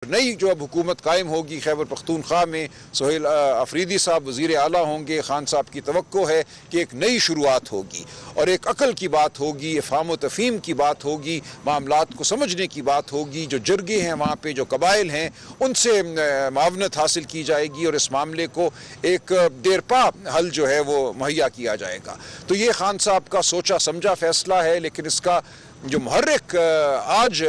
नई जो अब हुकूमत कायम होगी खैबर पख्तूनख्वा में सोहेल अफरीदी साहब वज़ीर आला होंगे। खान साहब की तवक्को है कि एक नई शुरुआत होगी और एक अकल की बात होगी, फ़ाम व तफ़हीम की बात होगी, मामलात को समझने की बात होगी। जो जरगे हैं वहाँ पे, जो कबाइल हैं, उनसे मावनत हासिल की जाएगी और इस मामले को एक देरपा हल जो है वो मुहैया किया जाएगा। तो ये खान साहब का सोचा समझा फ़ैसला है, लेकिन इसका जो मुहर्रिक आज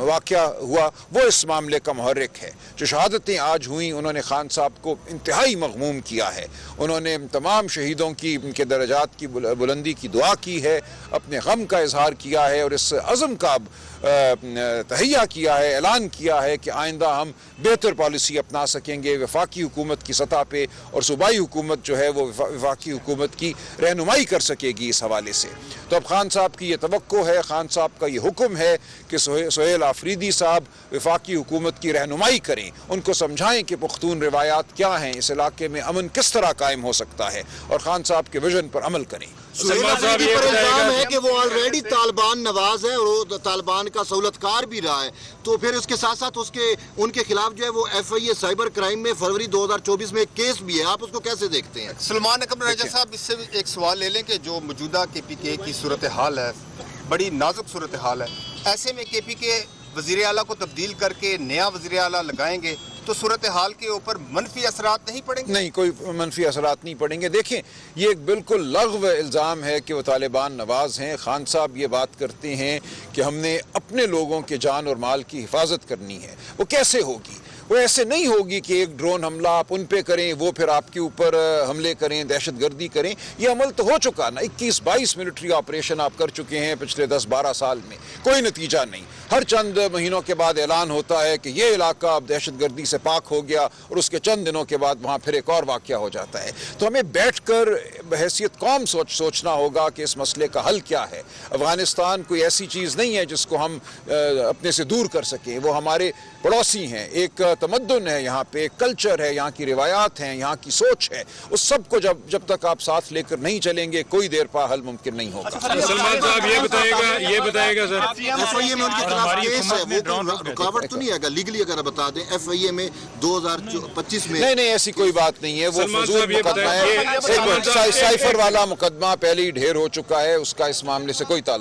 वाक़या हुआ वो इस मामले का मुहर्रिक है। जो शहादतें आज हुई, उन्होंने खान साहब को इंतहाई मग़मूम किया है। उन्होंने तमाम शहीदों की उनके दर्जात की बुलंदी की दुआ की है, अपने गम का इजहार किया है और इस अज़म का तहैया किया है, ऐलान किया है कि आइंदा हम बेहतर पॉलिसी अपना सकेंगे वफाकी हुकूमत की सतह पे, और सूबाई हुकूमत जो है वो वफाकी हुकूमत की रहनुमाई कर सकेगी इस हवाले से। तो अब खान साहब की ये तवक्को है, खान साहब का ये हुक्म है कि सोहेल अफरीदी साहब वफाकी हुकूमत की रहनुमाई करें, उनको समझाएं कि पुख्तून रिवायात क्या हैं, इस इलाके में अमन किस तरह कायम हो सकता है, और खान साहब के विजन पर अमल करें। सोहेल अफरीदी पर इल्जाम है कि वो ऑलरेडी तालिबान नवाज है और वो तालिबान का सहूलतकार भी रहा है, तो फिर उसके साथ साथ उनके खिलाफ जो है वो FIA साइबर क्राइम में फरवरी 2024 में एक केस भी है। आप उसको कैसे देखते हैं? सलमान अकबर रजा साहब, इससे एक सवाल ले लें कि जो मौजूदा KPK की सूरत हाल है, बड़ी नाजुक सूरत हाल है, ऐसे में KPK वज़ीर आला को तब्दील करके नया वज़ीर आला लगाएंगे तो सूरत हाल के ऊपर मनफी असरात नहीं पड़ेंगे? नहीं, कोई मनफी असरात नहीं पड़ेंगे। देखें, ये एक बिल्कुल लग़्व इल्ज़ाम है कि वो तालिबान नवाज हैं। खान साहब ये बात करते हैं कि हमने अपने लोगों के जान और माल की हिफाजत करनी है। वो कैसे होगी? वो ऐसे नहीं होगी कि एक ड्रोन हमला आप उन पे करें, वो फिर आपके ऊपर हमले करें, दहशतगर्दी करें। ये अमल तो हो चुका ना, 21-22 मिलिट्री ऑपरेशन आप कर चुके हैं पिछले 10-12 साल में, कोई नतीजा नहीं। हर चंद महीनों के बाद ऐलान होता है कि ये इलाका अब दहशतगर्दी से पाक हो गया, और उसके चंद दिनों के बाद वहाँ फिर एक और वाक़या हो जाता है। तो हमें बैठ कर बहैसियत कौम सोचना होगा कि इस मसले का हल क्या है। अफ़गानिस्तान कोई ऐसी चीज़ नहीं है जिसको हम अपने से दूर कर सकें। वो हमारे पड़ोसी हैं, एक तमद्दुन है यहाँ पे, एक कल्चर है, यहाँ की रिवायात हैं, यहाँ की सोच है। उस सब को जब तक आप साथ लेकर नहीं चलेंगे, कोई देर पा हल मुमकिन नहीं होगा। सलमान साहब ये बताएगा सर, FIA में उनके खिलाफ केस है, वो रुकावट तो नहीं आएगा लीगली? अगर बता दें FIA में 2025 में नहीं, ऐसी कोई बात नहीं है। वो फजूल मुकदमा है, साइफर वाला मुकदमा पहले ही ढेर हो चुका है, उसका इस मामले से कोई ताल्लुक